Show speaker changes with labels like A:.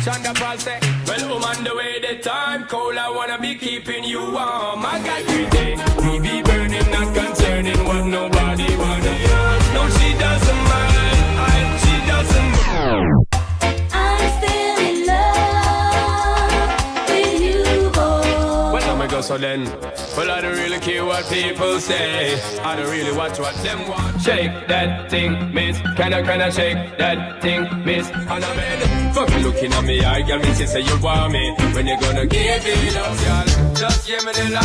A: Shonda Paul say, well, on the way the time cold, I wanna be keeping you warm. I got you day, we be burning, not concerning what nobody wanna hear. No, she doesn't mind, she doesn't mind.
B: I'm still in love with you, boy.
A: Well, I'm go so then. Well, I don't really care what people say. I don't really watch what them want. Shake that thing, miss. Can I shake that thing, miss? And I mean, fuck you looking at me, I got me, she say you want me. When you gonna give it up, y'all? Just give me the love.